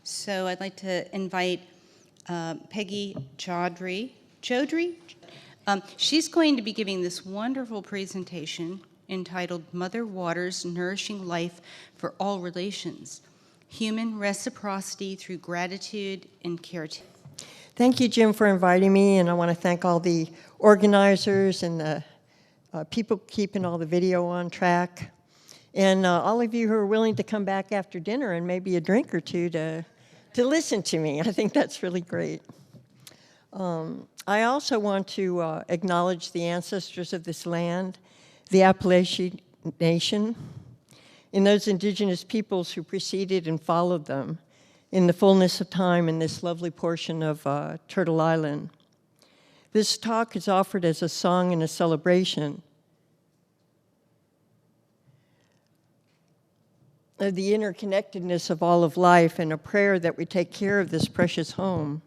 So I'd like to invite Pegi Jodry. She's going to be giving this wonderful presentation entitled Mother Water's Nourishing Life for All Relations, Human Reciprocity Through Gratitude and Caretaking. Thank you, Jim, for inviting me, and I want to thank all the organizers and the people keeping all the video on track, and all of you who are willing to come back after dinner and maybe a drink or two to listen to me. I think that's really great. I also want to acknowledge the ancestors of this land, the Appalachian Nation, and those indigenous peoples who preceded and followed them in the fullness of time in this lovely portion of Turtle Island. This talk is offered as a song and a celebration of the interconnectedness of all of life and a prayer that we take care of this precious home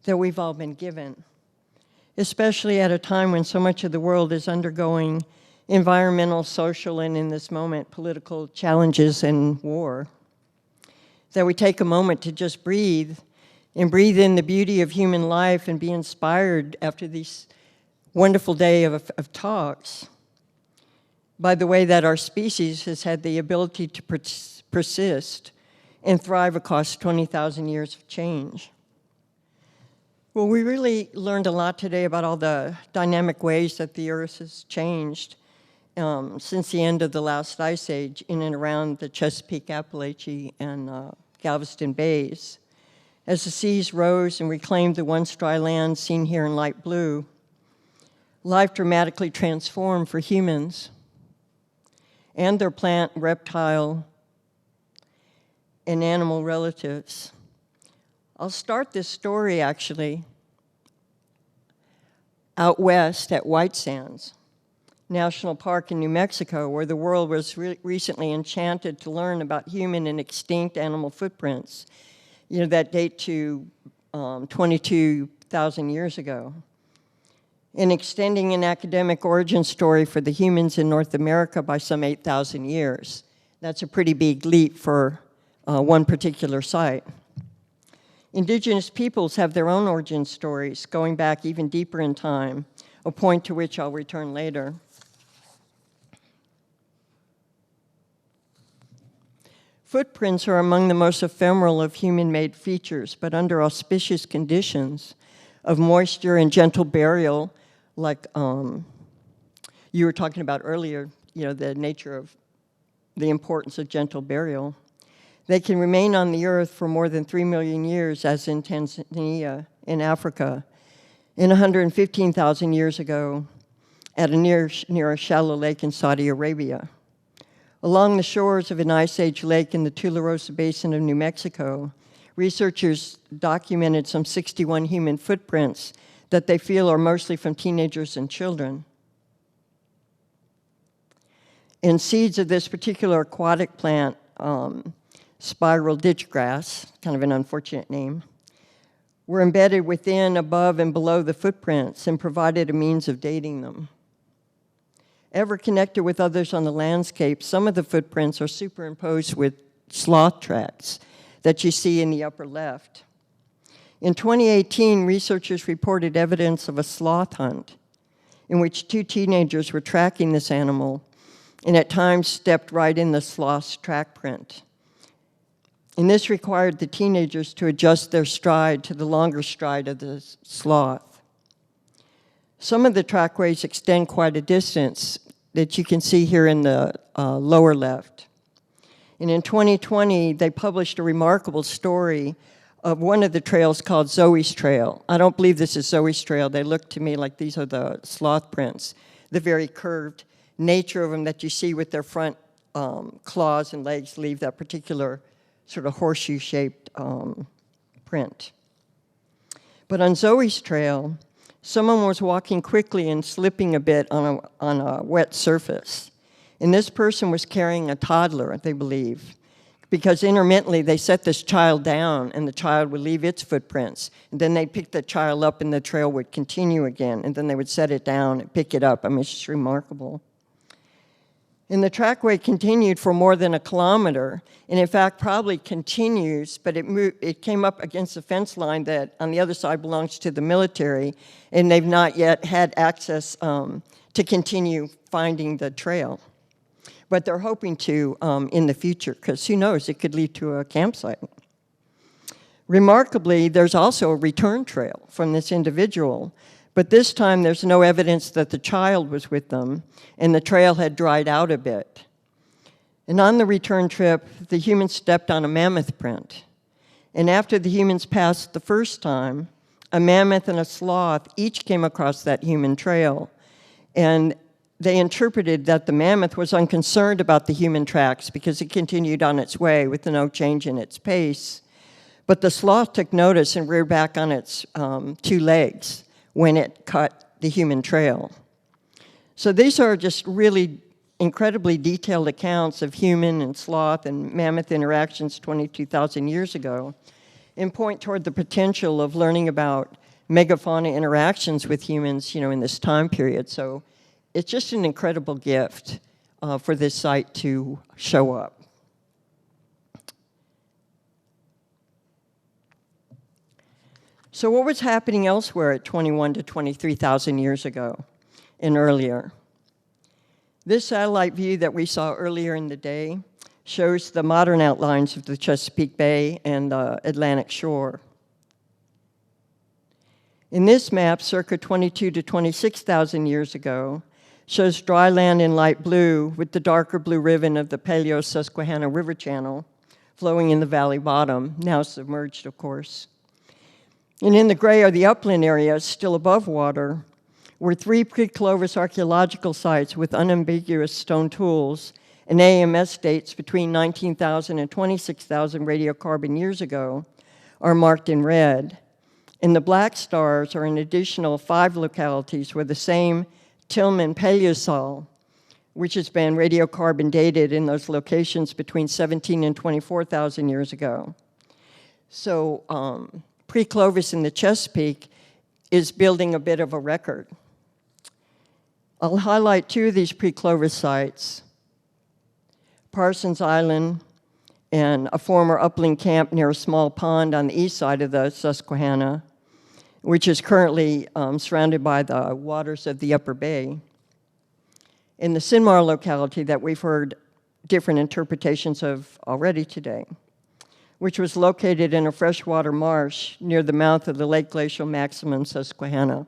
that we've all been given, especially at a time when so much of the world is undergoing environmental, social, and in this moment, political challenges and war. That we take a moment to just breathe and breathe in the beauty of human life and be inspired after this wonderful day of talks by the way that our species has had the ability to persist and thrive across 20,000 years of change. Well, we really learned a lot today about all the dynamic ways that the Earth has changed since the end of the last ice age in and around the Chesapeake, Appalachia, and Galveston Bays. As the seas rose and reclaimed the once dry land seen here in light blue, life dramatically transformed for humans and their plant, reptile, and animal relatives. I'll start this story, actually, out west at White Sands National Park in New Mexico, where the world was recently enchanted to learn about human and extinct animal footprints, that date to 22,000 years ago. And extending an academic origin story for the humans in North America by some 8,000 years. That's a pretty big leap for one particular site. Indigenous peoples have their own origin stories, going back even deeper in time, a point to which I'll return later. Footprints are among the most ephemeral of human-made features, but under auspicious conditions of moisture and gentle burial, like you were talking about earlier, the nature of the importance of gentle burial. They can remain on the earth for more than 3 million years, as in Tanzania in Africa, and 115,000 years ago at near a shallow lake in Saudi Arabia. Along the shores of an ice age lake in the Tularosa Basin of New Mexico, researchers documented some 61 human footprints that they feel are mostly from teenagers and children. And seeds of this particular aquatic plant, spiral ditchgrass, kind of an unfortunate name, were embedded within, above, and below the footprints and provided a means of dating them. Ever connected with others on the landscape, some of the footprints are superimposed with sloth tracks that you see in the upper left. In 2018, researchers reported evidence of a sloth hunt in which 2 teenagers were tracking this animal and at times stepped right in the sloth's track print. And this required the teenagers to adjust their stride to the longer stride of the sloth. Some of the trackways extend quite a distance that you can see here in the lower left. And in 2020, they published a remarkable story of one of the trails called Zoe's Trail. I don't believe this is Zoe's Trail. They look to me like these are the sloth prints, the very curved nature of them that you see with their front claws and legs leave that particular sort of horseshoe-shaped print. But on Zoe's Trail, someone was walking quickly and slipping a bit on a wet surface. And this person was carrying a toddler, they believe, because intermittently they set this child down and the child would leave its footprints. And then they'd pick the child up and the trail would continue again. And then they would set it down and pick it up. I mean, it's just remarkable. And the trackway continued for more than a kilometer, and in fact probably continues, but it came up against a fence line that on the other side belongs to the military, and they've not yet had access to continue finding the trail. But they're hoping to in the future, because who knows, it could lead to a campsite. Remarkably, there's also a return trail from this individual, but this time there's no evidence that the child was with them, and the trail had dried out a bit. And on the return trip, the humans stepped on a mammoth print. And after the humans passed the first time, a mammoth and a sloth each came across that human trail. And they interpreted that the mammoth was unconcerned about the human tracks because it continued on its way with no change in its pace. But the sloth took notice and reared back on its 2 legs when it cut the human trail. So these are just really incredibly detailed accounts of human and sloth and mammoth interactions 22,000 years ago, and point toward the potential of learning about megafauna interactions with humans, in this time period. So it's just an incredible gift for this site to show up. So what was happening elsewhere at 21 to 23,000 years ago and earlier? This satellite view that we saw earlier in the day shows the modern outlines of the Chesapeake Bay and the Atlantic shore. In this map, circa 22 to 26,000 years ago, shows dry land in light blue with the darker blue ribbon of the Paleo-Susquehanna River channel flowing in the valley bottom, now submerged, of course. And in the gray are the upland areas still above water, where 3 pre-Clovis archaeological sites with unambiguous stone tools and AMS dates between 19,000 and 26,000 radiocarbon years ago are marked in red. And the black stars are an additional 5 localities where the same Tillman Paleosol, which has been radiocarbon dated in those locations between 17 and 24,000 years ago. So pre-Clovis in the Chesapeake is building a bit of a record. I'll highlight 2 of these pre-Clovis sites, Parsons Island and a former upland camp near a small pond on the east side of the Susquehanna, which is currently surrounded by the waters of the Upper Bay. In the Sinmar locality that we've heard different interpretations of already today, which was located in a freshwater marsh near the mouth of the Lake Glacial Maximum Susquehanna,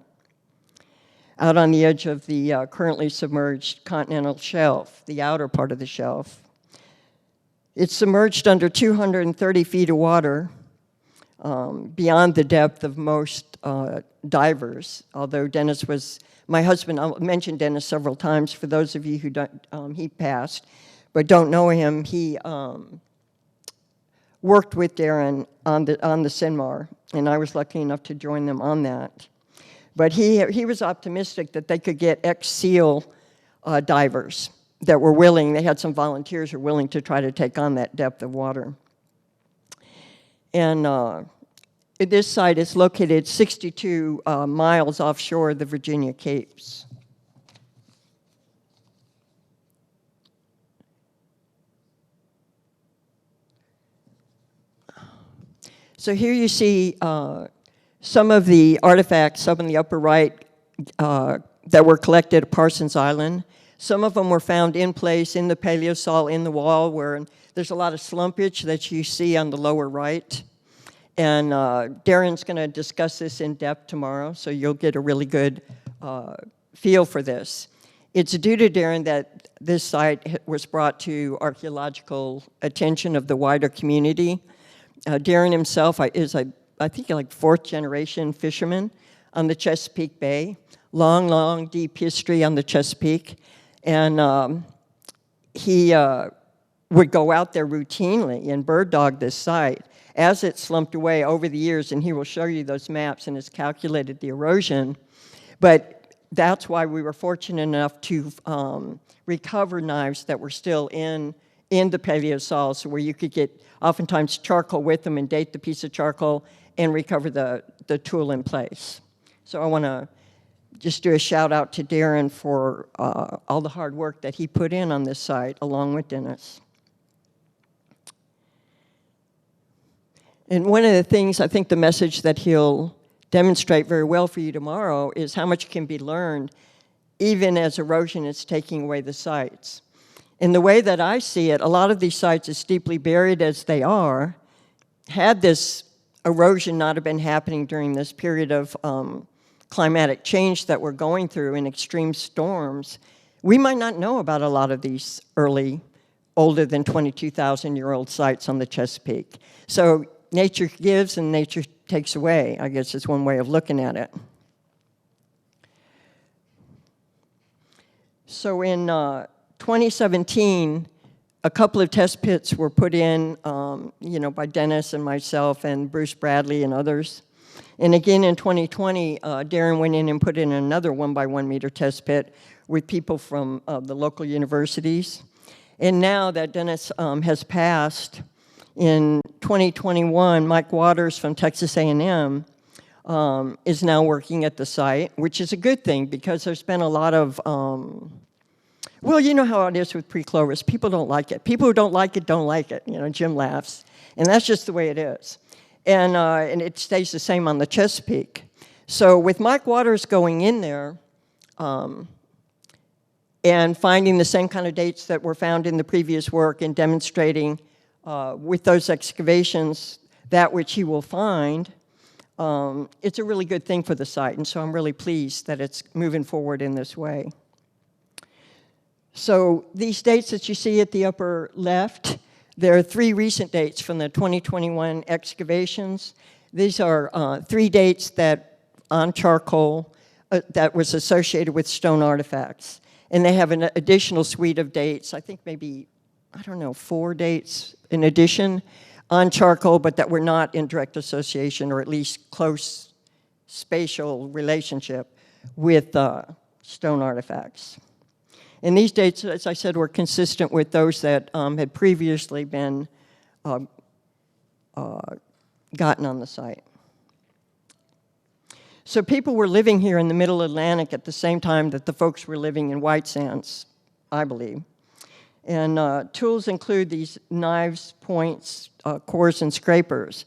out on the edge of the currently submerged continental shelf, the outer part of the shelf. It's submerged under 230 feet of water, beyond the depth of most divers, although Dennis was, my husband, I'll mention Dennis several times for those of you who don't, he passed, but don't know him. He worked with Darren on the Sinmar, and I was lucky enough to join them on that. But he was optimistic that they could get ex-SEAL divers that were willing. They had some volunteers who were willing to try to take on that depth of water. And this site is located 62 miles offshore the Virginia Capes. So here you see some of the artifacts up in the upper right that were collected at Parsons Island. Some of them were found in place in the Paleosol in the wall where there's a lot of slumpage that you see on the lower right. And Darren's going to discuss this in depth tomorrow, so you'll get a really good feel for this. It's due to Darren that this site was brought to archaeological attention of the wider community. Darren himself is, I think, like 4th generation fisherman on the Chesapeake Bay. Long, deep history on the Chesapeake. And he would go out there routinely and bird dog this site as it slumped away over the years, and he will show you those maps and has calculated the erosion. But that's why we were fortunate enough to recover knives that were still in the Paleosol, so where you could get oftentimes charcoal with them and date the piece of charcoal and recover the tool in place. So I want to just do a shout out to Darren for all the hard work that he put in on this site, along with Dennis. And one of the things, I think the message that he'll demonstrate very well for you tomorrow is how much can be learned even as erosion is taking away the sites. In the way that I see it, a lot of these sites, as deeply buried as they are, had this erosion not have been happening during this period of climatic change that we're going through in extreme storms, we might not know about a lot of these early, older than 22,000-year-old sites on the Chesapeake. So nature gives and nature takes away, I guess is one way of looking at it. So in 2017, a couple of test pits were put in, by Dennis and myself and Bruce Bradley and others. And again in 2020, Darren went in and put in another 1-by-1 meter test pit with people from the local universities. And now that Dennis has passed, in 2021, Mike Waters from Texas A&M is now working at the site, which is a good thing because there's been a lot of, well, you know how it is with pre-Clovis. People don't like it. People who don't like it, don't like it. Jim laughs. And that's just the way it is. And it stays the same on the Chesapeake. So with Mike Waters going in there and finding the same kind of dates that were found in the previous work and demonstrating with those excavations that which he will find, it's a really good thing for the site. And so I'm really pleased that it's moving forward in this way. So these dates that you see at the upper left, there are 3 recent dates from the 2021 excavations. These are 3 dates that on charcoal that was associated with stone artifacts. And they have an additional suite of dates, I think maybe, 4 dates in addition on charcoal, but that were not in direct association or at least close spatial relationship with stone artifacts. And these dates, as I said, were consistent with those that had previously been gotten on the site. So people were living here in the Middle Atlantic at the same time that the folks were living in White Sands, I believe. And tools include these knives, points, cores, and scrapers.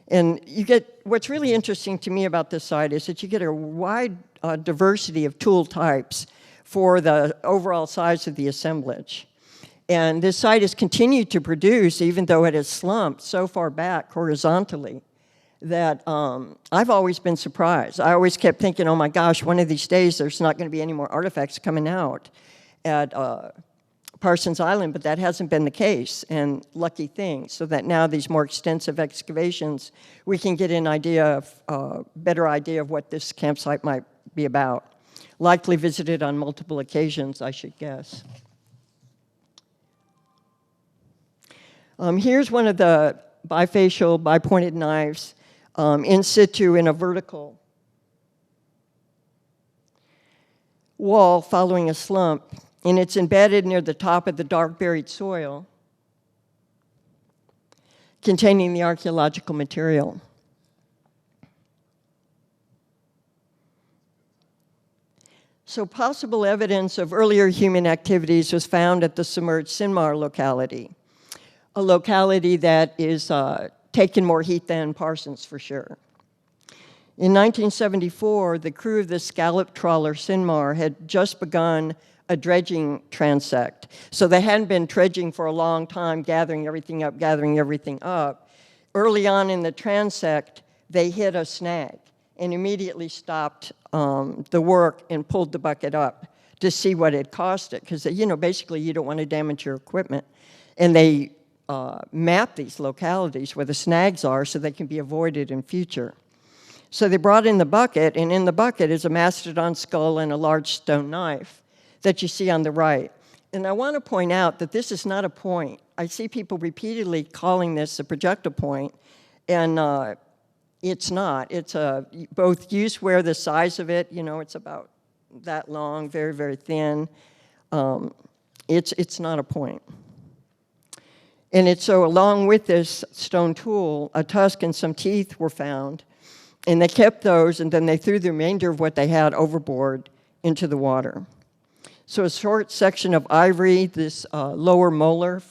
And you get, what's really interesting to me about this site is that you get a wide diversity of tool types for the overall size of the assemblage. And this site has continued to produce, even though it has slumped so far back horizontally, that I've always been surprised. I always kept thinking, oh my gosh, one of these days there's not going to be any more artifacts coming out at Parsons Island, but that hasn't been the case, and lucky thing, so that now these more extensive excavations, we can get an idea of, better idea of what this campsite might be about. Likely visited on multiple occasions, I should guess. Here's one of the bifacial, bipointed knives in situ in a vertical wall following a slump, and it's embedded near the top of the dark buried soil containing the archaeological material. So possible evidence of earlier human activities was found at the submerged Sinmar locality, a locality that is taking more heat than Parsons for sure. In 1974, the crew of the scallop trawler Sinmar had just begun a dredging transect. So they hadn't been dredging for a long time, gathering everything up. Early on in the transect, they hit a snag and immediately stopped the work and pulled the bucket up to see what it cost it, because basically you don't want to damage your equipment. And they map these localities where the snags are so they can be avoided in future. So they brought in the bucket, and in the bucket is a mastodon skull and a large stone knife that you see on the right. And I want to point out that this is not a point. I see people repeatedly calling this a projectile point, and it's not. It's both use where the size of it, it's about that long, very, very thin. It's not a point. And so along with this stone tool, a tusk and some teeth were found And they kept those, and then they threw the remainder of what they had overboard into the water. So a short section of ivory, this lower molar,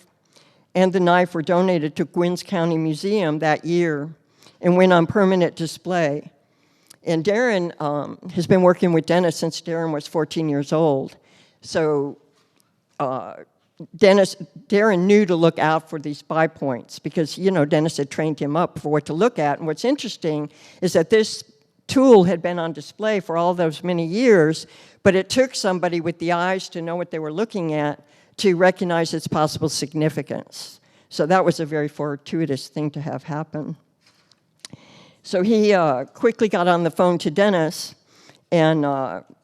and the knife were donated to Gwynns County Museum that year and went on permanent display. And Darren has been working with Dennis since Darren was 14 years old. So Darren knew to look out for these spy points because, Dennis had trained him up for what to look at. And what's interesting is that this tool had been on display for all those many years, but it took somebody with the eyes to know what they were looking at to recognize its possible significance. So that was a very fortuitous thing to have happen. So he quickly got on the phone to Dennis, and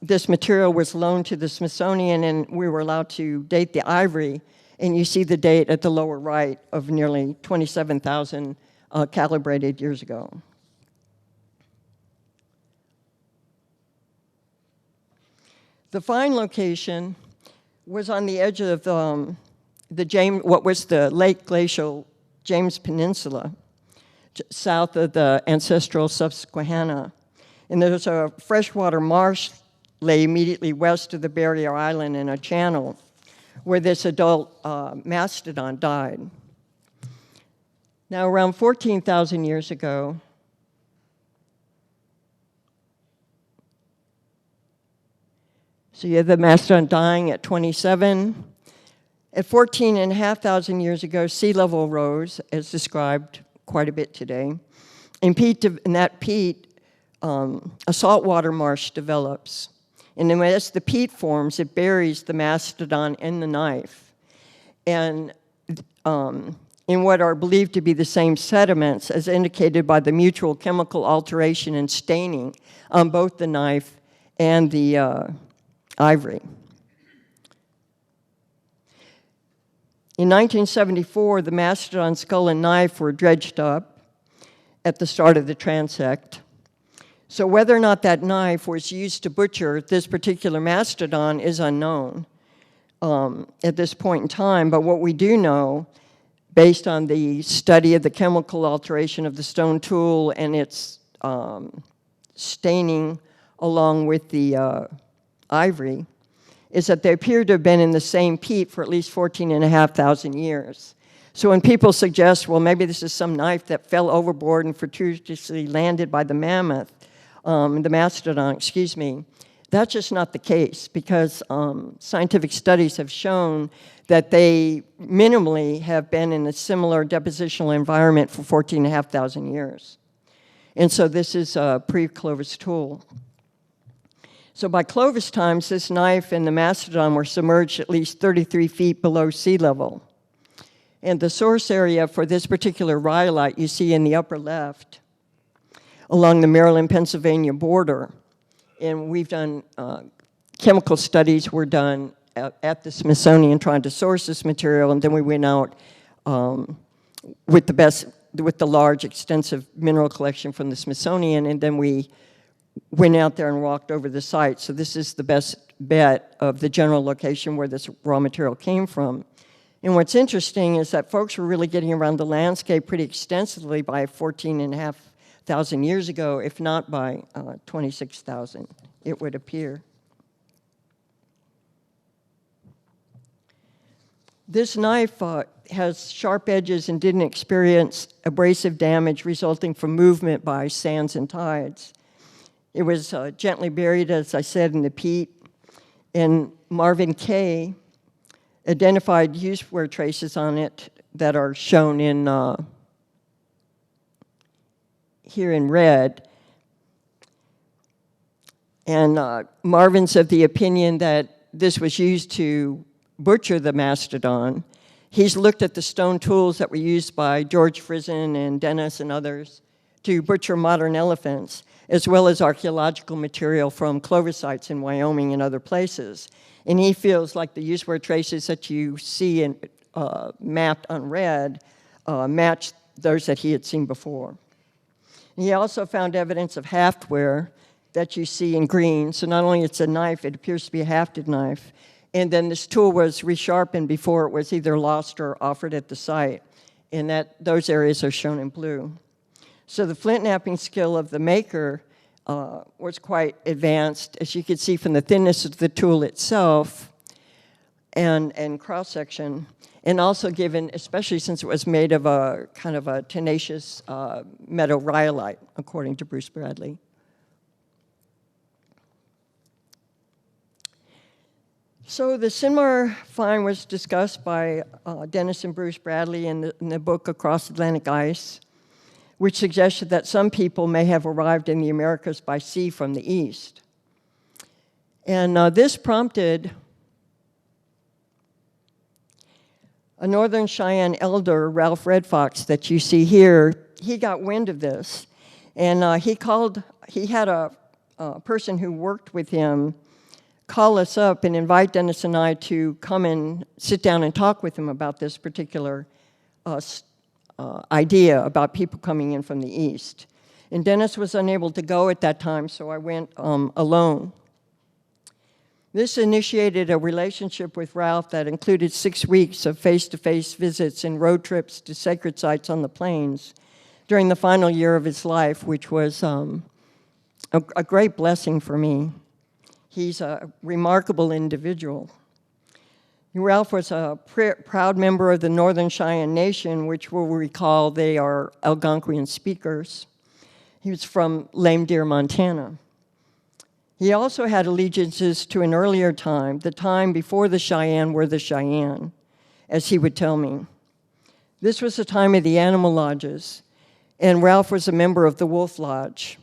this material was loaned to the Smithsonian, and we were allowed to date the ivory, and you see the date at the lower right of nearly 27,000 calibrated years ago. The find location was on the edge of what was the Lake Glacial James Peninsula, south of the ancestral Susquehanna. And there's a freshwater marsh lay immediately west of the barrier island in a channel where this adult mastodon died. Now, around 14,000 years ago, so you have the mastodon dying at 27. At 14,500 years ago, sea level rose, as described quite a bit today. And that peat, a saltwater marsh develops. And then as the peat forms, it buries the mastodon in the knife. And in what are believed to be the same sediments, as indicated by the mutual chemical alteration and staining on both the knife and the ivory. In 1974, the mastodon skull and knife were dredged up at the start of the transect. So whether or not that knife was used to butcher this particular mastodon is unknown at this point in time, but what we do know, based on the study of the chemical alteration of the stone tool and its staining along with the ivory, is that they appear to have been in the same peat for at least 14,500 years. So when people suggest, well, maybe this is some knife that fell overboard and fortuitously landed by the mastodon, that's just not the case, because scientific studies have shown that they minimally have been in a similar depositional environment for 14,500 years. And so this is a pre-Clovis tool. So by Clovis times, this knife and the mastodon were submerged at least 33 feet below sea level. And the source area for this particular rhyolite you see in the upper left along the Maryland-Pennsylvania border. And we've done, chemical studies were done at the Smithsonian trying to source this material, and then we went out with the large, extensive mineral collection from the Smithsonian, and then we went out there and walked over the site. So this is the best bet of the general location where this raw material came from. And what's interesting is that folks were really getting around the landscape pretty extensively by 14,500 years ago, if not by 26,000, it would appear. This knife has sharp edges and didn't experience abrasive damage resulting from movement by sands and tides. It was gently buried, as I said, in the peat. And Marvin Kay identified use wear traces on it that are shown in here in red. And Marvin's of the opinion that this was used to butcher the mastodon. He's looked at the stone tools that were used by George Frizen and Dennis and others to butcher modern elephants, as well as archaeological material from Clovis sites in Wyoming and other places. And he feels like the use wear traces that you see in, mapped on red match those that he had seen before. And he also found evidence of haftware that you see in green. So not only it's a knife, it appears to be a hafted knife. And then this tool was resharpened before it was either lost or offered at the site. And those areas are shown in blue. So the flint knapping skill of the maker was quite advanced, as you could see from the thinness of the tool itself and cross-section, and also given, especially since it was made of a kind of a tenacious metal rhyolite, according to Bruce Bradley. So the Sinmar find was discussed by Dennis and Bruce Bradley in the book Across Atlantic Ice, which suggested that some people may have arrived in the Americas by sea from the east. And this prompted a Northern Cheyenne elder, Ralph Red Fox, that you see here. He got wind of this, and he had a person who worked with him call us up and invite Dennis and I to come and sit down and talk with him about this particular idea about people coming in from the east. And Dennis was unable to go at that time, so I went alone. This initiated a relationship with Ralph that included 6 weeks of face-to-face visits and road trips to sacred sites on the plains during the final year of his life, which was a great blessing for me. He's a remarkable individual. Ralph was a proud member of the Northern Cheyenne Nation, which we'll recall they are Algonquian speakers. He was from Lame Deer, Montana. He also had allegiances to an earlier time, the time before the Cheyenne were the Cheyenne, as he would tell me. This was the time of the animal lodges, and Ralph was a member of the Wolf Lodge.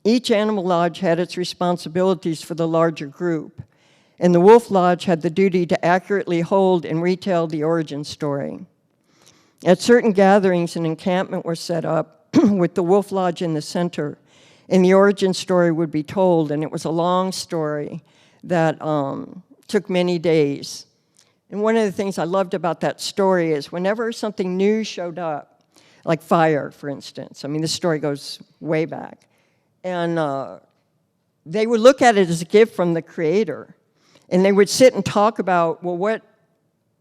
Each animal lodge had its responsibilities for the larger group, and the Wolf Lodge had the duty to accurately hold and retell the origin story. At certain gatherings, an encampment was set up with the Wolf Lodge in the center, and the origin story would be told, and it was a long story that took many days. And one of the things I loved about that story is whenever something new showed up, like fire, for instance, I mean, this story goes way back, and they would look at it as a gift from the Creator, and they would sit and talk about, well,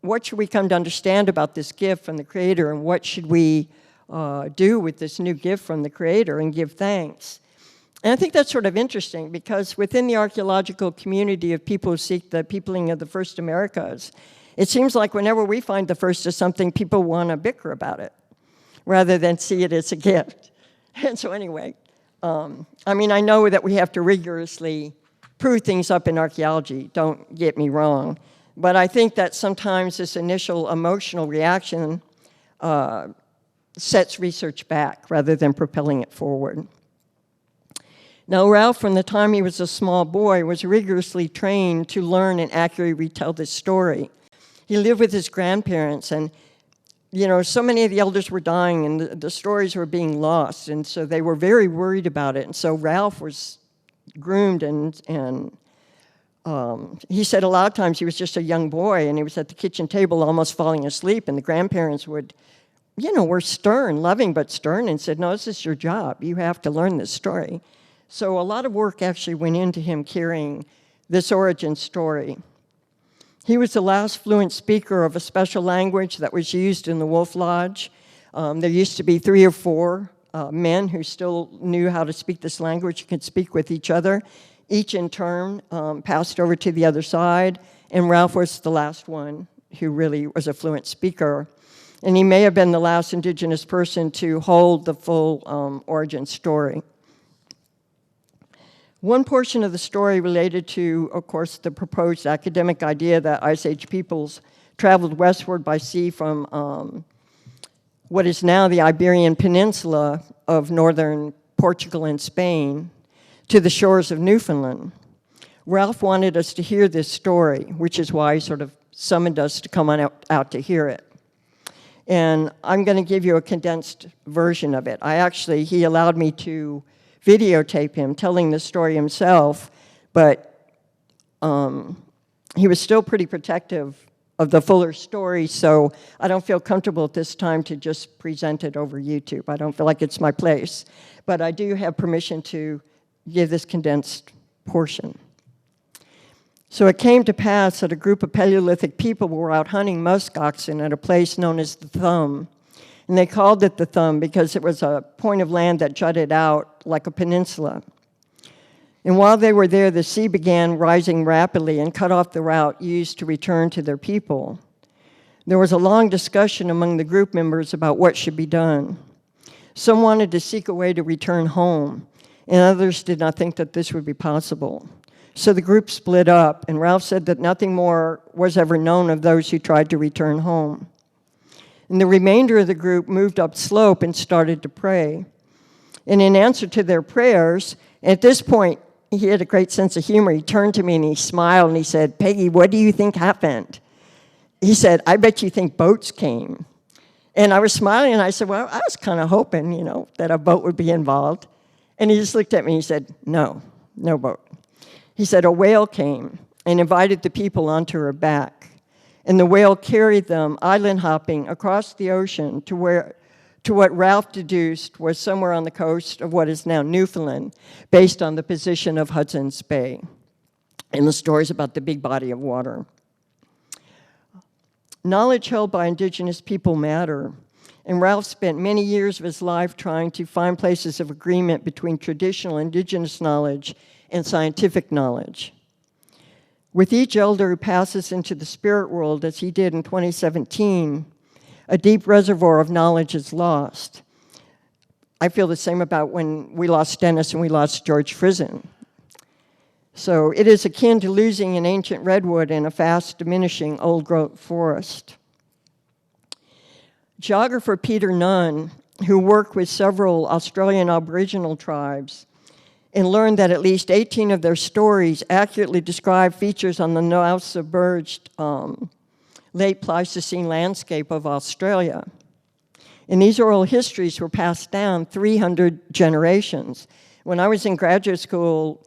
what should we come to understand about this gift from the Creator, and what should we do with this new gift from the Creator, and give thanks. And I think that's sort of interesting, because within the archaeological community of people who seek the peopling of the first Americas, it seems like whenever we find the first of something, people want to bicker about it, rather than see it as a gift. And so anyway, I mean, I know that we have to rigorously prove things up in archaeology, don't get me wrong, but I think that sometimes this initial emotional reaction sets research back rather than propelling it forward. Now, Ralph, from the time he was a small boy, was rigorously trained to learn and accurately retell this story. He lived with his grandparents, and you know, so many of the elders were dying, and the stories were being lost, and so they were very worried about it. And so Ralph was groomed, and he said a lot of times he was just a young boy, and he was at the kitchen table almost falling asleep, and the grandparents would, you know, were stern, loving but stern, and said, no, this is your job. You have to learn this story. So a lot of work actually went into him carrying this origin story. He was the last fluent speaker of a special language that was used in the Wolf Lodge. There used to be 3 or 4 men who still knew how to speak this language and could speak with each other. Each in turn passed over to the other side, and Ralph was the last one who really was a fluent speaker. And he may have been the last indigenous person to hold the full origin story. One portion of the story related to, of course, the proposed academic idea that Ice Age peoples traveled westward by sea from what is now the Iberian Peninsula of northern Portugal and Spain to the shores of Newfoundland. Ralph wanted us to hear this story, which is why he sort of summoned us to come on out to hear it. And I'm going to give you a condensed version of it. He allowed me to videotape him telling the story himself, but he was still pretty protective of the fuller story, so I don't feel comfortable at this time to just present it over YouTube. I don't feel like it's my place, but I do have permission to give this condensed portion. So it came to pass that a group of Paleolithic people were out hunting musk oxen at a place known as the Thumb. And they called it the Thumb because it was a point of land that jutted out like a peninsula. And while they were there, the sea began rising rapidly and cut off the route used to return to their people. There was a long discussion among the group members about what should be done. Some wanted to seek a way to return home, and others did not think that this would be possible. So the group split up, and Ralph said that nothing more was ever known of those who tried to return home. And the remainder of the group moved upslope and started to pray. And in answer to their prayers, at this point, he had a great sense of humor. He turned to me and he smiled and he said, "Peggy, what do you think happened?" He said, "I bet you think boats came." And I was smiling and I said, "Well, I was kind of hoping, that a boat would be involved." And he just looked at me and he said, no boat. He said, "A whale came and invited the people onto her back. And the whale carried them island hopping across the ocean to what Ralph deduced was somewhere on the coast of what is now Newfoundland, based on the position of Hudson's Bay." And the stories about the big body of water. Knowledge held by Indigenous people matter, and Ralph spent many years of his life trying to find places of agreement between traditional Indigenous knowledge and scientific knowledge. With each elder who passes into the spirit world, as he did in 2017, a deep reservoir of knowledge is lost. I feel the same about when we lost Dennis and we lost George Frizen. So it is akin to losing an ancient redwood in a fast diminishing old-growth forest. Geographer Peter Nunn, who worked with several Australian Aboriginal tribes, and learned that at least 18 of their stories accurately describe features on the now submerged late Pleistocene landscape of Australia. And these oral histories were passed down 300 generations. When I was in graduate school,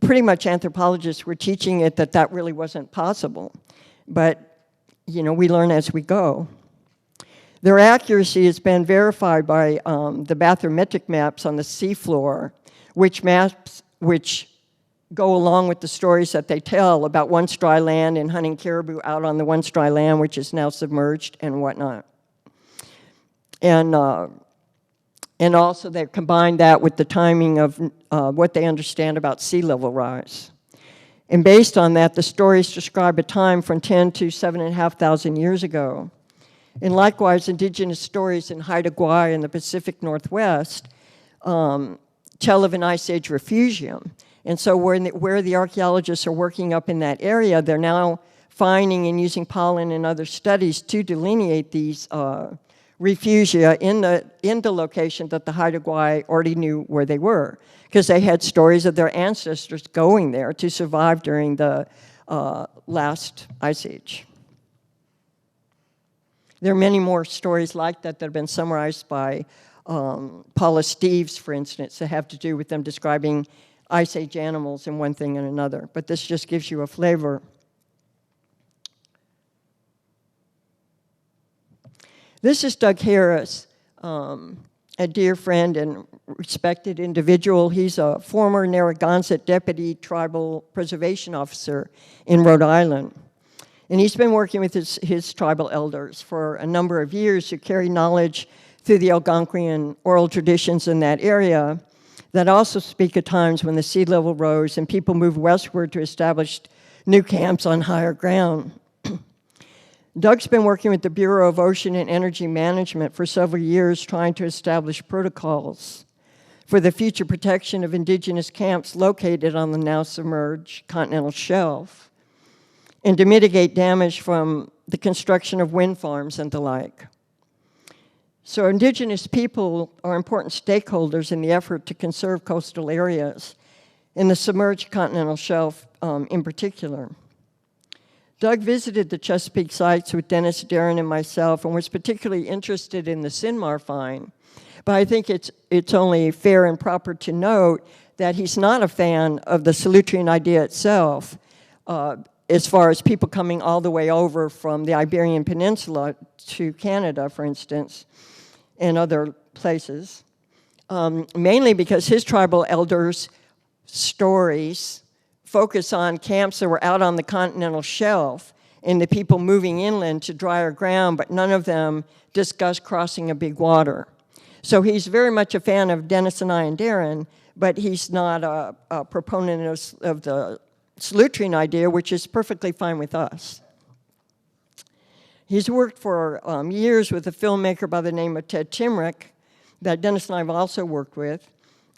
pretty much anthropologists were teaching it that really wasn't possible. But, we learn as we go. Their accuracy has been verified by the bathymetric maps on the seafloor, which go along with the stories that they tell about once dry land and hunting caribou out on the once dry land, which is now submerged and whatnot. And also they combine that with the timing of what they understand about sea level rise. And based on that, the stories describe a time from 10 to 7,500 years ago. And likewise, Indigenous stories in Haida Gwaii in the Pacific Northwest tell of an Ice Age refugium. And so where the archaeologists are working up in that area, they're now finding and using pollen and other studies to delineate these refugia in the location that the Haida Gwaii already knew where they were, because they had stories of their ancestors going there to survive during the last Ice Age. There are many more stories like that have been summarized by Paula Steeves, for instance, that have to do with them describing Ice Age animals and one thing and another. But this just gives you a flavor. This is Doug Harris, a dear friend and respected individual. He's a former Narragansett Deputy Tribal Preservation Officer in Rhode Island. And he's been working with his tribal elders for a number of years who carry knowledge through the Algonquian oral traditions in that area that also speak of times when the sea level rose and people moved westward to establish new camps on higher ground. Doug's been working with the Bureau of Ocean and Energy Management for several years trying to establish protocols for the future protection of indigenous camps located on the now submerged continental shelf, and to mitigate damage from the construction of wind farms and the like. So indigenous people are important stakeholders in the effort to conserve coastal areas, in the submerged continental shelf in particular. Doug visited the Chesapeake sites with Dennis, Darren, and myself, and was particularly interested in the Sinmar find. But I think it's only fair and proper to note that he's not a fan of the Solutrean idea itself, as far as people coming all the way over from the Iberian Peninsula to Canada, for instance, and other places, mainly because his tribal elders' stories focus on camps that were out on the continental shelf and the people moving inland to drier ground, but none of them discuss crossing a big water. So he's very much a fan of Dennis and I and Darren, but he's not a proponent of the Solutrean idea, which is perfectly fine with us. He's worked for years with a filmmaker by the name of Ted Timrick, that Dennis and I have also worked with,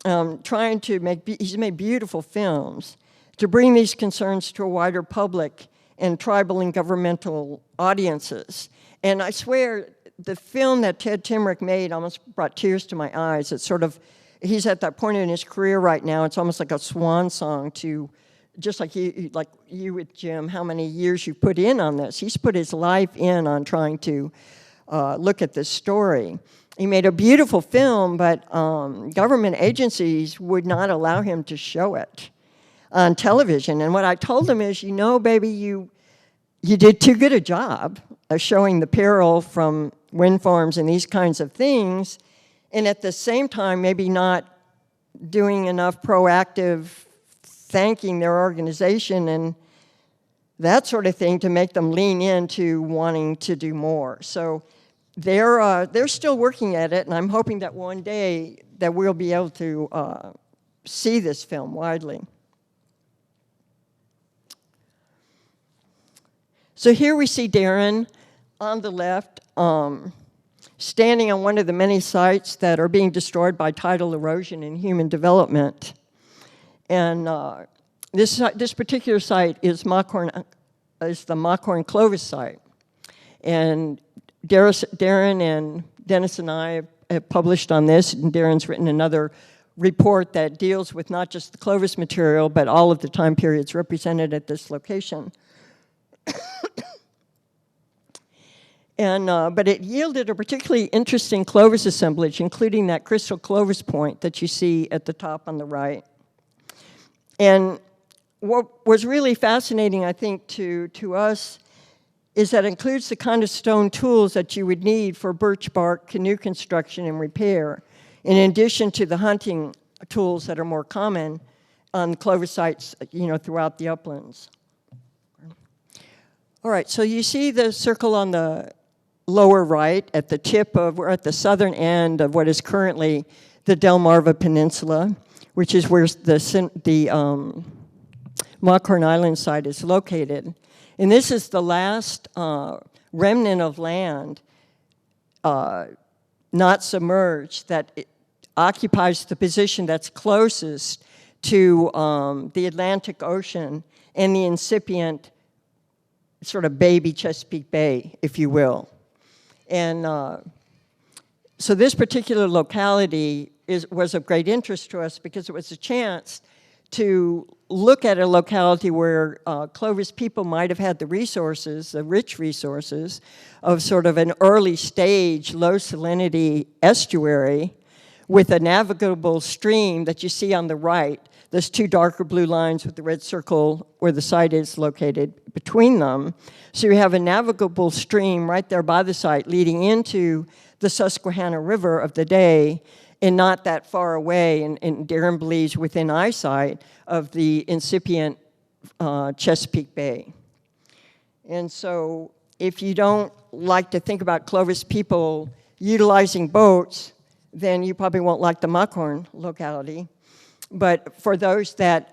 trying to he's made beautiful films to bring these concerns to a wider public and tribal and governmental audiences. And I swear, the film that Ted Timrick made almost brought tears to my eyes. It's sort of, he's at that point in his career right now, it's almost like a swan song to, just like you with Jim, how many years you put in on this. He's put his life in on trying to look at this story. He made a beautiful film, but government agencies would not allow him to show it on television. And what I told him is, you know, baby, you did too good a job of showing the peril from wind farms and these kinds of things, and at the same time, maybe not doing enough proactive thanking their organization and that sort of thing to make them lean into wanting to do more. So they're still working at it, and I'm hoping that one day that we'll be able to see this film widely. So here we see Darren on the left, standing on one of the many sites that are being destroyed by tidal erosion and human development. And this particular site is the Mockhorn Clovis site. And Darren and Dennis and I have published on this, and Darren's written another report that deals with not just the Clovis material, but all of the time periods represented at this location. But it yielded a particularly interesting Clovis assemblage, including that crystal Clovis point that you see at the top on the right. And what was really fascinating, I think, to us is that it includes the kind of stone tools that you would need for birch bark canoe construction and repair, in addition to the hunting tools that are more common on Clovis sites, you know, throughout the uplands. All right, so you see the circle on the lower right at the tip of, we're at the southern end of what is currently the Delmarva Peninsula, which is where the Mockhorn Island site is located. And this is the last remnant of land not submerged that occupies the position that's closest to the Atlantic Ocean and the incipient sort of baby Chesapeake Bay, if you will. And so this particular locality was of great interest to us because it was a chance to look at a locality where Clovis people might have had the resources, the rich resources, of sort of an early stage, low salinity estuary with a navigable stream that you see on the right. There's two darker blue lines with the red circle where the site is located between them. So you have a navigable stream right there by the site leading into the Susquehanna River of the day, and not that far away, and Darren believes within eyesight of the incipient Chesapeake Bay. And so if you don't like to think about Clovis people utilizing boats, then you probably won't like the Mockhorn locality. But for those that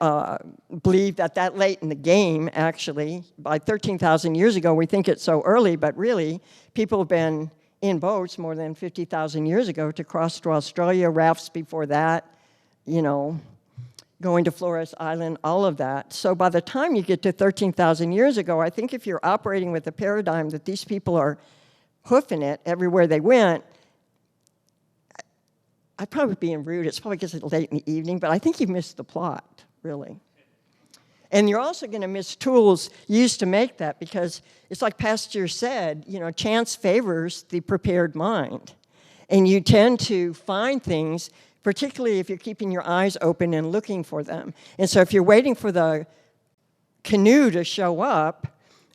believe that late in the game, actually, by 13,000 years ago, we think it's so early, but really, people have been in boats more than 50,000 years ago to cross to Australia, rafts before that, you know, going to Flores Island, all of that. So by the time you get to 13,000 years ago, I think if you're operating with a paradigm that these people are hoofing it everywhere they went, I'd probably be being rude. It's probably because it's late in the evening, but I think you missed the plot, really. And you're also going to miss tools used to make that, because it's like Pasteur said, you know, chance favors the prepared mind. And you tend to find things, particularly if you're keeping your eyes open and looking for them. And so if you're waiting for the canoe to show up,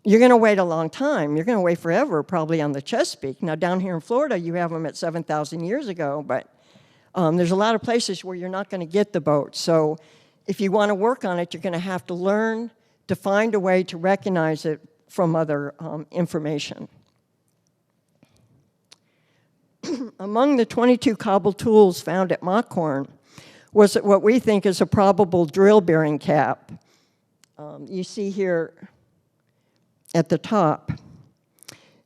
you're going to wait a long time. You're going to wait forever, probably on the Chesapeake. Now, down here in Florida, you have them at 7,000 years ago, but there's a lot of places where you're not going to get the boat. So if you want to work on it, you're going to have to learn to find a way to recognize it from other information. Among the 22 cobble tools found at Mockhorn was what we think is a probable drill bearing cap. You see here at the top.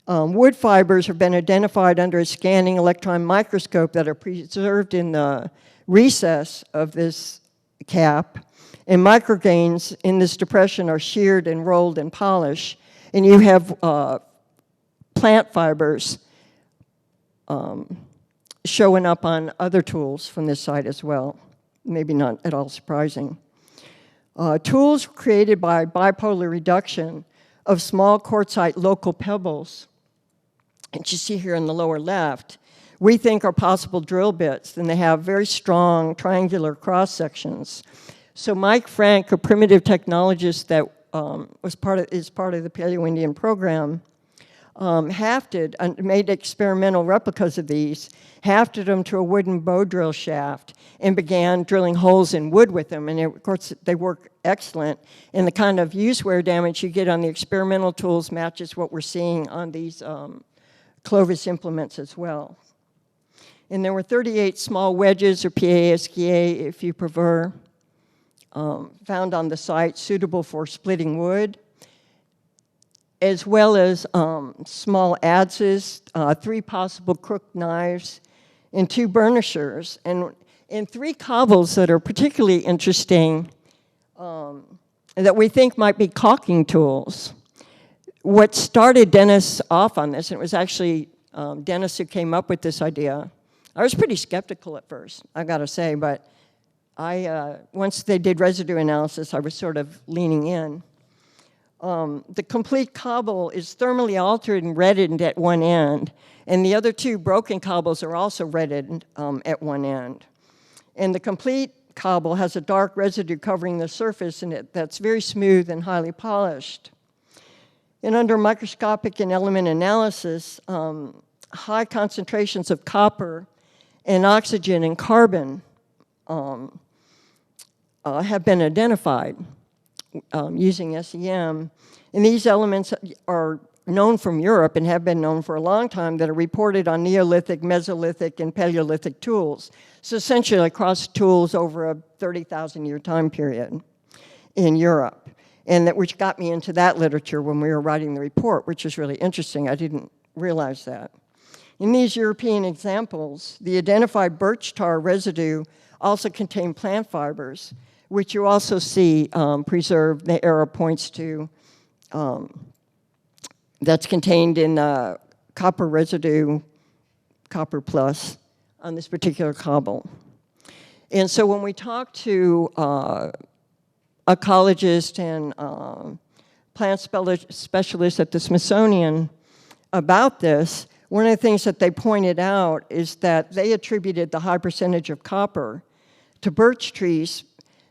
Wood fibers have been identified under a scanning electron microscope that are preserved in the recess of this cap, and micrograins in this depression are sheared and rolled and polished, and you have plant fibers showing up on other tools from this site as well. Maybe not at all surprising. Tools created by bipolar reduction of small quartzite local pebbles, and you see here in the lower left, we think are possible drill bits, and they have very strong triangular cross sections. So Mike Frank, a primitive technologist that is part of the Paleo-Indian program, hafted and made experimental replicas of these, hafted them to a wooden bow drill shaft, and began drilling holes in wood with them. And of course, they work excellent. And the kind of use wear damage you get on the experimental tools matches what we're seeing on these Clovis implements as well. And there were 38 small wedges, or PASKA if you prefer, found on the site suitable for splitting wood, as well as small adzes, 3 possible crooked knives, and 2 burnishers, and 3 cobbles that are particularly interesting that we think might be caulking tools. What started Dennis off on this, and it was actually Dennis who came up with this idea. I was pretty skeptical at first, I gotta say, but once they did residue analysis, I was sort of leaning in. The complete cobble is thermally altered and reddened at one end, and the other 2 broken cobbles are also reddened at one end. And the complete cobble has a dark residue covering the surface, and that's very smooth and highly polished. And under microscopic and element analysis, high concentrations of copper and oxygen and carbon have been identified using SEM. And these elements are known from Europe and have been known for a long time that are reported on Neolithic, Mesolithic, and Paleolithic tools. So essentially across tools over a 30,000-year time period in Europe. And that which got me into that literature when we were writing the report, which is really interesting. I didn't realize that. In these European examples, the identified birch tar residue also contained plant fibers, which you also see preserved. The arrow points to that's contained in copper residue, copper plus, on this particular cobble. And so when we talk to ecologists and plant specialists at the Smithsonian about this, one of the things that they pointed out is that they attributed the high percentage of copper to birch trees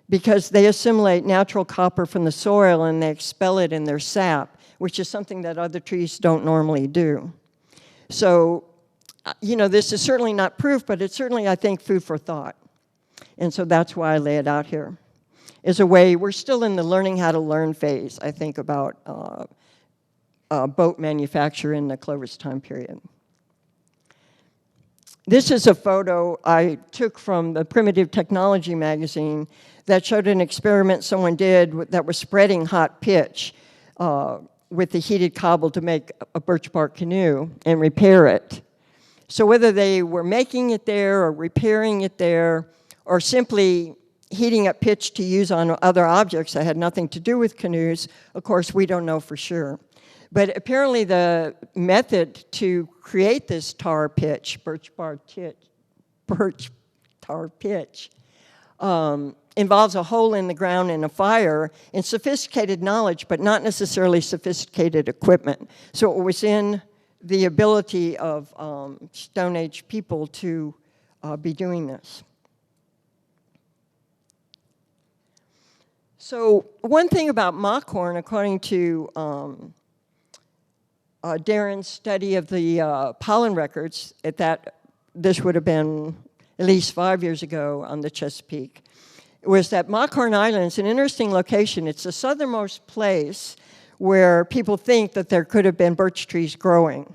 because they assimilate natural copper from the soil and they expel it in their sap, which is something that other trees don't normally do. So, you know, this is certainly not proof, but it's certainly, I think, food for thought. And so that's why I lay it out here. As a way, we're still in the learning how to learn phase, I think, about boat manufacture in the Clovis time period. This is a photo I took from the Primitive Technology magazine that showed an experiment someone did that was spreading hot pitch with the heated cobble to make a birch bark canoe and repair it. So whether they were making it there or repairing it there or simply heating up pitch to use on other objects that had nothing to do with canoes, of course, we don't know for sure. But apparently the method to create this tar pitch, birch tar pitch, involves a hole in the ground and a fire and sophisticated knowledge, but not necessarily sophisticated equipment. So it was in the ability of Stone Age people to be doing this. So one thing about Mockhorn, according to Darren's study of the pollen records, this would have been at least 5 years ago on the Chesapeake, was that Mockhorn Island is an interesting location. It's the southernmost place where people think that there could have been birch trees growing.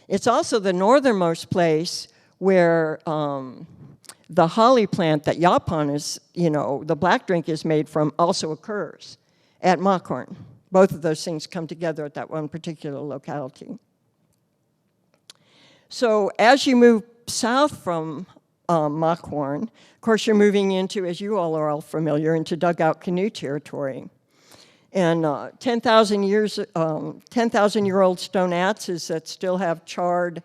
It's also the northernmost place where the holly plant that yaupon is, the black drink is made from, also occurs at Mockhorn. Both of those things come together at that one particular locality. So as you move south from Mockhorn, of course you're moving into, as you all are all familiar, into dugout canoe territory. And 10,000-year-old stone adzes that still have charred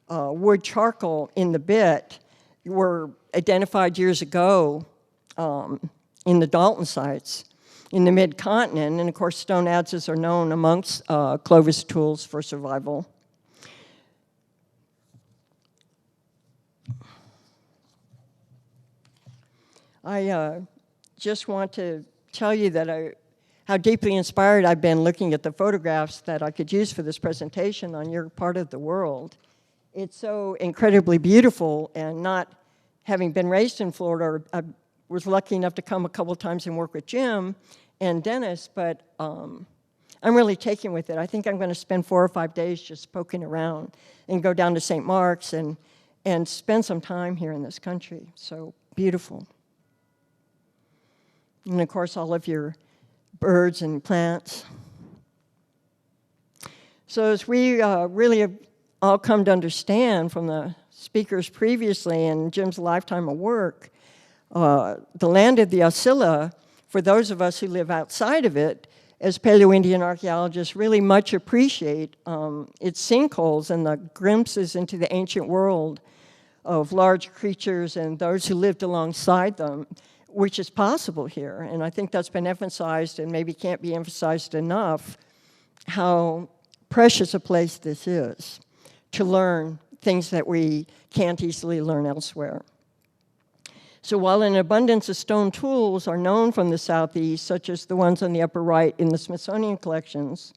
wood charcoal in the bit were identified years ago in the Dalton sites in the mid-continent. And of course, stone adzes are known amongst Clovis tools for survival. I just want to tell you that how deeply inspired I've been looking at the photographs that I could use for this presentation on your part of the world. It's so incredibly beautiful, and not having been raised in Florida, I was lucky enough to come a couple times and work with Jim and Dennis, but I'm really taken with it. I think I'm going to spend 4 or 5 days just poking around and go down to St. Mark's and spend some time here in this country. So beautiful. And of course, all of your birds and plants. So as we really have all come to understand from the speakers previously and Jim's lifetime of work, the land of the Aucilla, for those of us who live outside of it, as Paleo-Indian archaeologists really much appreciate its sinkholes and the glimpses into the ancient world of large creatures and those who lived alongside them, which is possible here. And I think that's been emphasized and maybe can't be emphasized enough, how precious a place this is to learn things that we can't easily learn elsewhere. So while an abundance of stone tools are known from the Southeast, such as the ones on the upper right in the Smithsonian collections,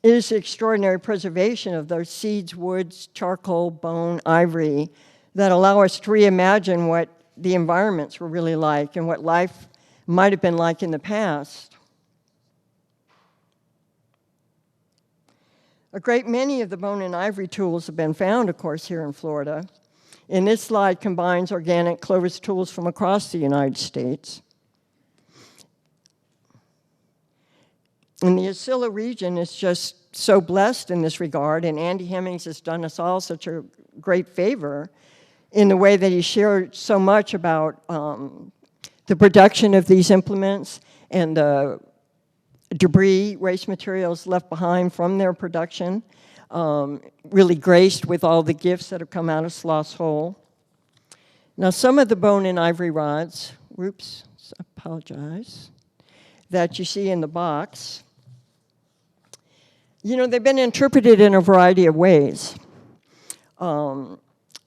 it is the extraordinary preservation of those seeds, woods, charcoal, bone, ivory that allow us to reimagine what the environments were really like and what life might have been like in the past. A great many of the bone and ivory tools have been found, of course, here in Florida. And this slide combines organic Clovis tools from across the United States. And the Aucilla region is just so blessed in this regard, and Andy Hemmings has done us all such a great favor in the way that he shared so much about the production of these implements and the debris, waste materials left behind from their production, really graced with all the gifts that have come out of Sloth's Hole. Now, some of the bone and ivory rods, whoops, apologize, that you see in the box, they've been interpreted in a variety of ways.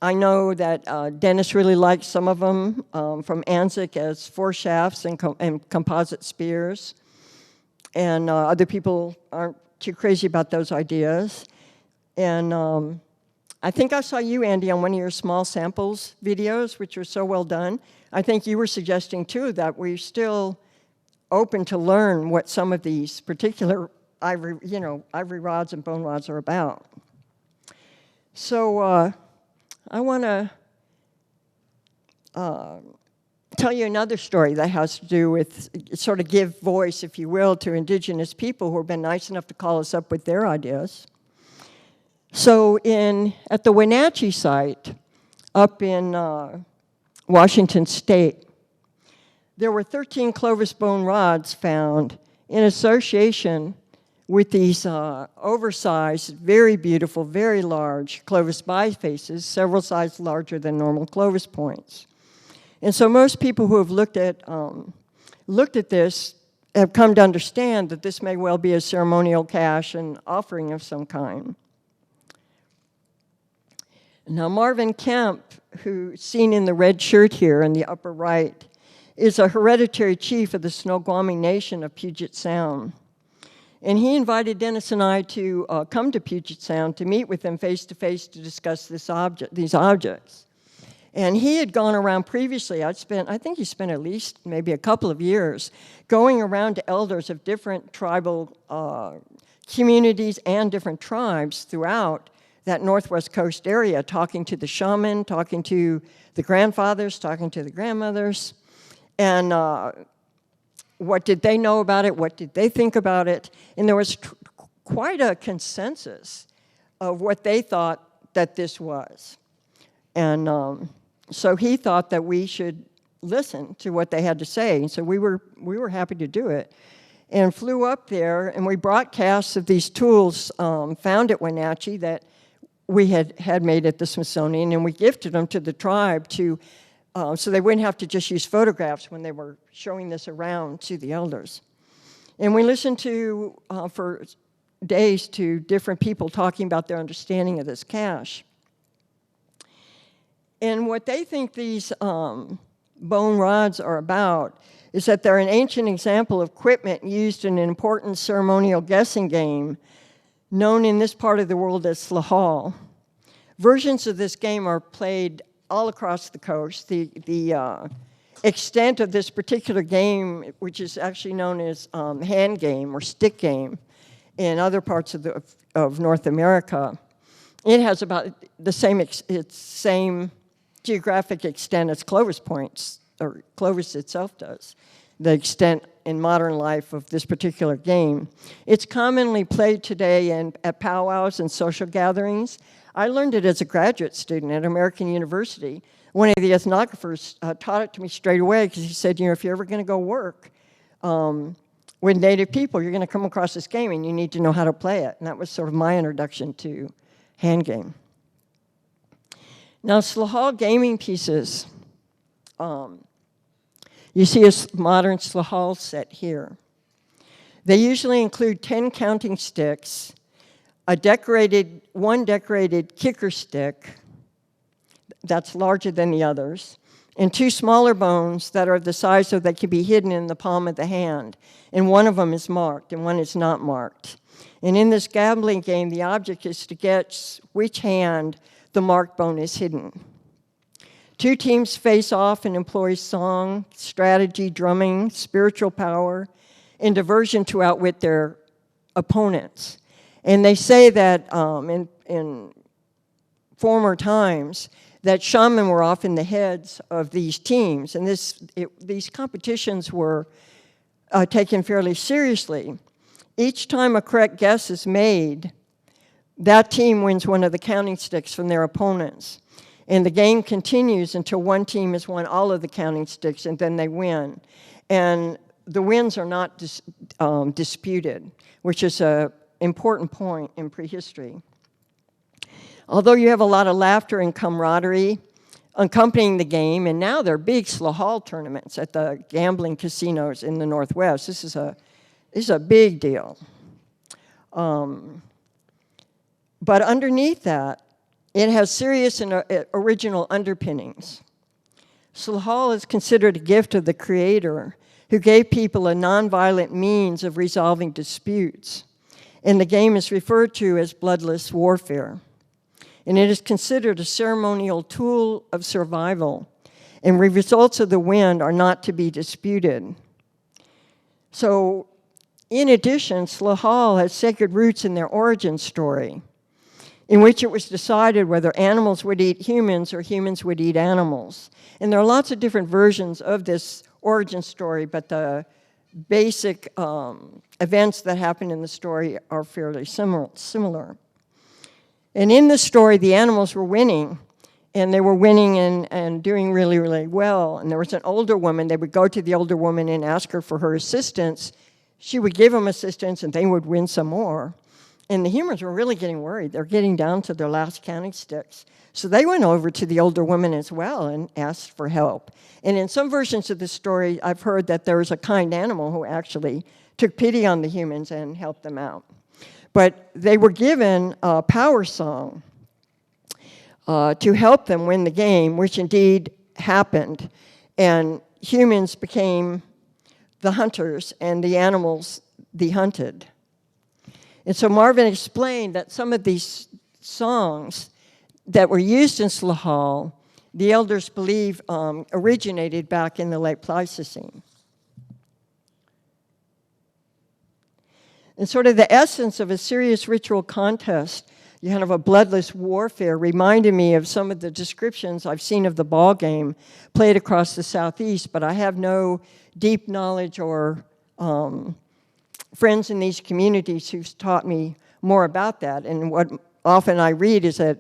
I know that Dennis really liked some of them from Anzac as foreshafts and composite spears. And other people aren't too crazy about those ideas. And I think I saw you, Andy, on one of your small samples videos, which were so well done. I think you were suggesting, too, that we're still open to learn what some of these particular ivory rods and bone rods are about. So I want to tell you another story that has to do with sort of give voice, if you will, to indigenous people who have been nice enough to call us up with their ideas. So at the Wenatchee site up in Washington State, there were 13 Clovis bone rods found in association with these oversized, very beautiful, very large Clovis bifaces, several sizes larger than normal Clovis points. And so most people who have looked at this have come to understand that this may well be a ceremonial cache and offering of some kind. Now, Marvin Kemp, who's seen in the red shirt here in the upper right, is a hereditary chief of the Snoqualmie Nation of Puget Sound. And he invited Dennis and I to come to Puget Sound to meet with them face-to-face to discuss these objects. And he had gone around previously. I think he spent at least maybe a couple of years going around to elders of different tribal communities and different tribes throughout that Northwest Coast area, talking to the shaman, talking to the grandfathers, talking to the grandmothers. And what did they know about it? What did they think about it? And there was quite a consensus of what they thought that this was. And so he thought that we should listen to what they had to say. And so we were happy to do it. And flew up there, and we brought casts of these tools found at Wenatchee that we had made at the Smithsonian, and we gifted them to the tribe so they wouldn't have to just use photographs when they were showing this around to the elders. And we listened to, for days, to different people talking about their understanding of this cache. And what they think these bone rods are about is that they're an ancient example of equipment used in an important ceremonial guessing game known in this part of the world as slahal. Versions of this game are played all across the coast. The extent of this particular game, which is actually known as hand game or stick game in other parts of North America, it has about the same geographic extent as Clovis points, or Clovis itself does, the extent in modern life of this particular game. It's commonly played today at powwows and social gatherings. I learned it as a graduate student at American University. One of the ethnographers taught it to me straight away because he said, if you're ever going to go work with Native people, you're going to come across this game and you need to know how to play it. And that was sort of my introduction to hand game. Now, slahal gaming pieces, you see a modern slahal set here. They usually include 10 counting sticks, one decorated kicker stick that's larger than the others, and 2 smaller bones that are the size so they can be hidden in the palm of the hand. And one of them is marked and one is not marked. And in this gambling game, the object is to guess which hand the marked bone is hidden. 2 teams face off and employ song, strategy, drumming, spiritual power, and diversion to outwit their opponents. And they say that in former times that shaman were often the heads of these teams, and these competitions were taken fairly seriously. Each time a correct guess is made, that team wins one of the counting sticks from their opponents. And the game continues until one team has won all of the counting sticks, and then they win. And the wins are not disputed, which is an important point in prehistory. Although you have a lot of laughter and camaraderie accompanying the game, and now there are big slahal tournaments at the gambling casinos in the Northwest. This is a big deal. But underneath that, it has serious and original underpinnings. Slahal is considered a gift of the Creator, who gave people a nonviolent means of resolving disputes. And the game is referred to as bloodless warfare. And it is considered a ceremonial tool of survival, and the results of the win are not to be disputed. So, in addition, slahal has sacred roots in their origin story, in which it was decided whether animals would eat humans or humans would eat animals. And there are lots of different versions of this origin story, but the basic events that happen in the story are fairly similar. And in the story, the animals were winning, and they were winning and doing really, really well. And there was an older woman. They would go to the older woman and ask her for her assistance. She would give them assistance, and they would win some more. And the humans were really getting worried. They're getting down to their last counting sticks. So they went over to the older woman as well and asked for help. And in some versions of the story, I've heard that there was a kind animal who actually took pity on the humans and helped them out. But they were given a power song to help them win the game, which indeed happened. And humans became the hunters and the animals the hunted. And so Marvin explained that some of these songs that were used in slahal the elders believe originated back in the late Pleistocene. And sort of the essence of a serious ritual contest, kind of a bloodless warfare, reminded me of some of the descriptions I've seen of the ball game played across the Southeast, but I have no deep knowledge or friends in these communities who've taught me more about that. And what often I read is that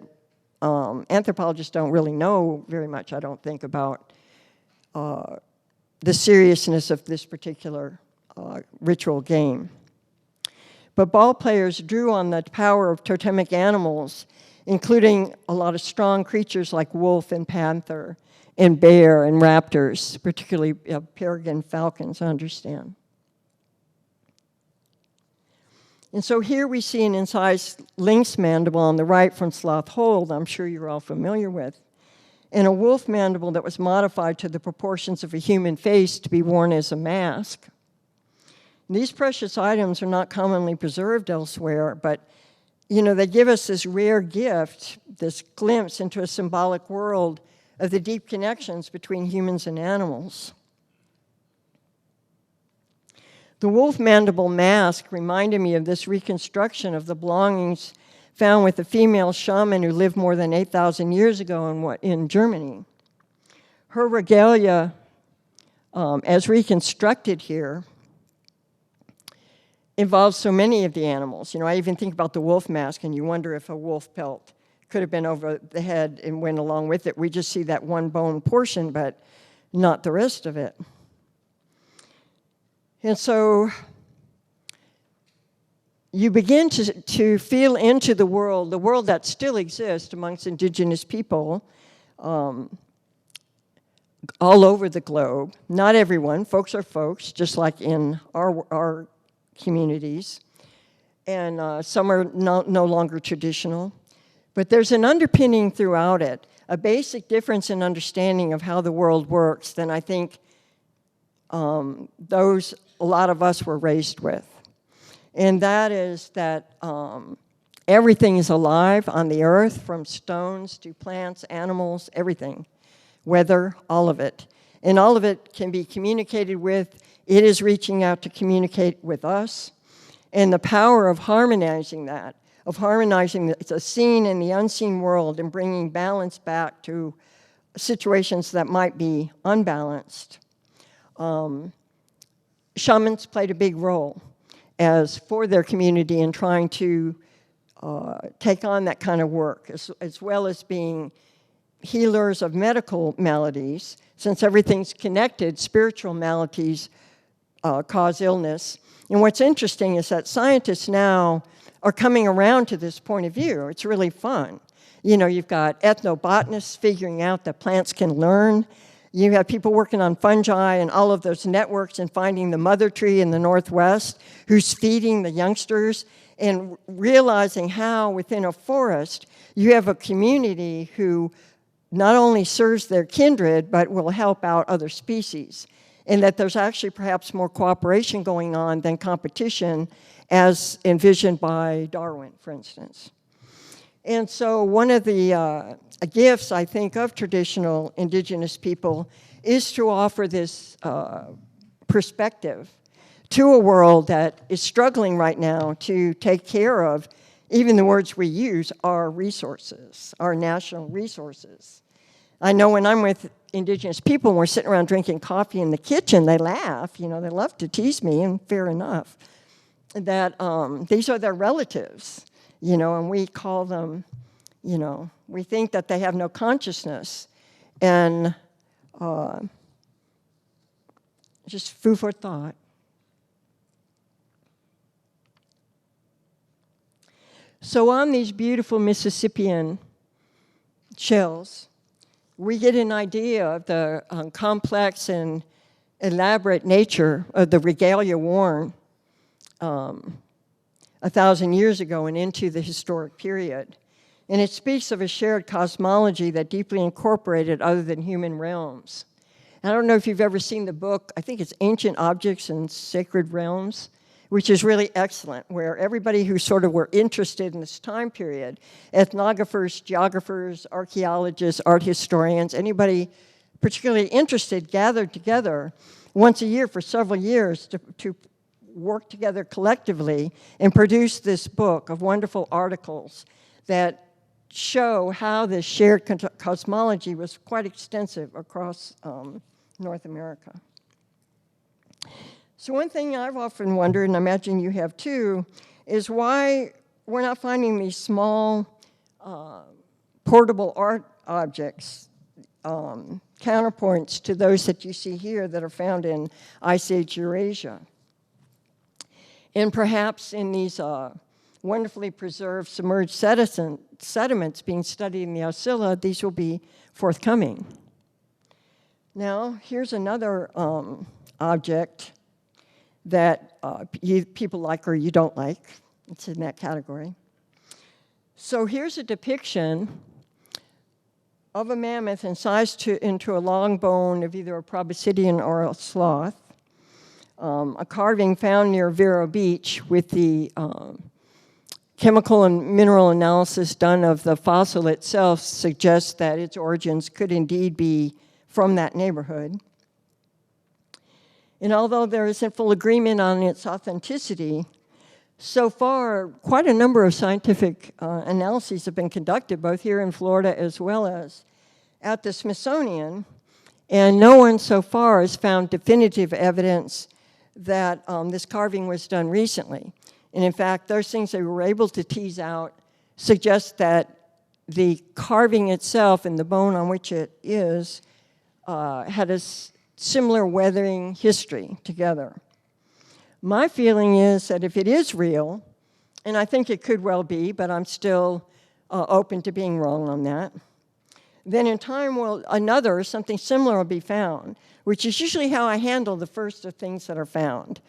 anthropologists don't really know very much, I don't think, about the seriousness of this particular ritual game. But ball players drew on the power of totemic animals, including a lot of strong creatures like wolf and panther and bear and raptors, particularly peregrine falcons, I understand. And so here we see an incised lynx mandible on the right from Sloth Hold, I'm sure you're all familiar with, and a wolf mandible that was modified to the proportions of a human face to be worn as a mask. These precious items are not commonly preserved elsewhere, but they give us this rare gift, this glimpse into a symbolic world of the deep connections between humans and animals. The wolf mandible mask reminded me of this reconstruction of the belongings found with a female shaman who lived more than 8,000 years ago in Germany. Her regalia, as reconstructed here, involves so many of the animals. I even think about the wolf mask, and you wonder if a wolf pelt could have been over the head and went along with it. We just see that one bone portion, but not the rest of it. And so you begin to feel into the world that still exists amongst indigenous people all over the globe. Not everyone. Folks are folks, just like in our communities. And some are no longer traditional. But there's an underpinning throughout it, a basic difference in understanding of how the world works than I think a lot of us were raised with. And that is that everything is alive on the earth, from stones to plants, animals, everything. Weather, all of it. And all of it can be communicated with. It is reaching out to communicate with us. And the power of harmonizing that, of harmonizing the seen and the unseen world and bringing balance back to situations that might be unbalanced. Shamans played a big role for their community in trying to take on that kind of work, as well as being healers of medical maladies. Since everything's connected, spiritual maladies cause illness. And what's interesting is that scientists now are coming around to this point of view. It's really fun. You've got ethnobotanists figuring out that plants can learn. You have people working on fungi and all of those networks and finding the mother tree in the Northwest who's feeding the youngsters, and realizing how within a forest you have a community who not only serves their kindred but will help out other species, and that there's actually perhaps more cooperation going on than competition as envisioned by Darwin, for instance. And so one of the gifts, I think, of traditional indigenous people is to offer this perspective to a world that is struggling right now to take care of, even the words we use, our resources, our national resources. I know when I'm with indigenous people and we're sitting around drinking coffee in the kitchen, they laugh. They love to tease me, and fair enough, that these are their relatives. And we call them, we think that they have no consciousness. And just food for thought. So on these beautiful Mississippian shells, we get an idea of the complex and elaborate nature of the regalia worn 1,000 years ago and into the historic period. And it speaks of a shared cosmology that deeply incorporated other than human realms. And I don't know if you've ever seen the book, I think it's Ancient Objects and Sacred Realms, which is really excellent, where everybody who sort of were interested in this time period, ethnographers, geographers, archaeologists, art historians, anybody particularly interested gathered together once a year for several years to work together collectively and produce this book of wonderful articles that show how this shared cosmology was quite extensive across North America. So one thing I've often wondered, and I imagine you have too, is why we're not finding these small portable art objects, counterpoints to those that you see here that are found in Ice Age Eurasia. And perhaps in these wonderfully preserved submerged sediments being studied in the Oscilla, these will be forthcoming. Now, here's another object that people like or you don't like. It's in that category. So here's a depiction of a mammoth incised into a long bone of either a proboscidean or a sloth. A carving found near Vero Beach with the chemical and mineral analysis done of the fossil itself suggests that its origins could indeed be from that neighborhood. And although there isn't full agreement on its authenticity, so far quite a number of scientific analyses have been conducted, both here in Florida as well as at the Smithsonian, and no one so far has found definitive evidence that this carving was done recently. And in fact, those things they were able to tease out suggest that the carving itself and the bone on which it is had a similar weathering history together. My feeling is that if it is real, and I think it could well be, but I'm still open to being wrong on that, then in time something similar will be found, which is usually how I handle the first of things that are found.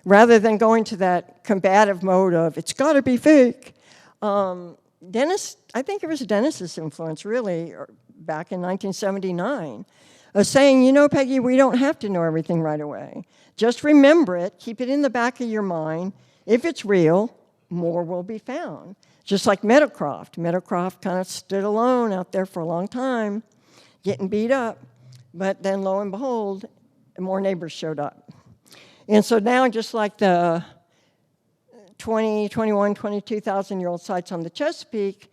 Rather than going to that combative mode of, it's got to be fake. Dennis, I think it was Dennis's influence, really, back in 1979, saying, you know, Peggy, we don't have to know everything right away. Just remember it, keep it in the back of your mind. If it's real, more will be found. Just like Meadowcroft. Meadowcroft kind of stood alone out there for a long time, getting beat up. But then, lo and behold, more neighbors showed up. And so now, just like the 20, 21, 22,000-year-old sites on the Chesapeake,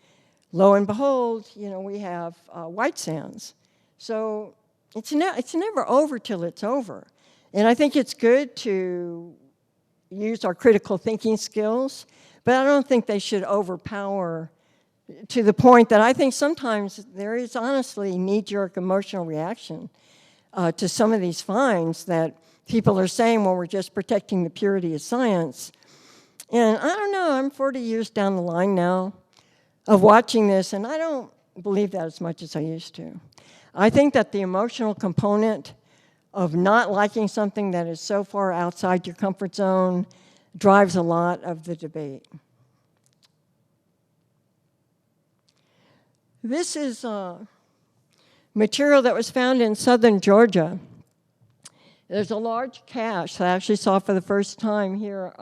lo and behold, you know, we have white sands. So it's never over till it's over. And I think it's good to use our critical thinking skills, but I don't think they should overpower to the point that I think sometimes there is honestly knee-jerk emotional reaction to some of these finds that people are saying, well, we're just protecting the purity of science. And I don't know, I'm 40 years down the line now of watching this, and I don't believe that as much as I used to. I think that the emotional component of not liking something that is so far outside your comfort zone drives a lot of the debate. This is material that was found in southern Georgia. There's a large cache that I actually saw for the first time here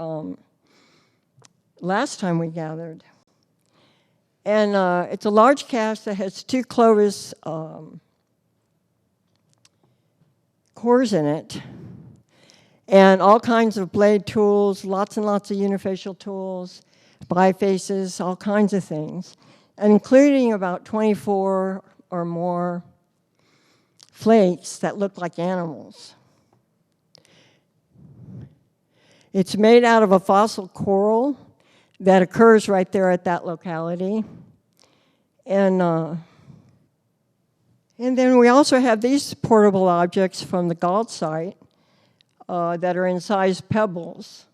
last time we gathered. And it's a large cache that has 2 Clovis cores in it, and all kinds of blade tools, lots and lots of unifacial tools, bifaces, all kinds of things, including about 24 or more flakes that look like animals. It's made out of a fossil coral that occurs right there at that locality. And then we also have these portable objects from the Gault site that are incised pebbles.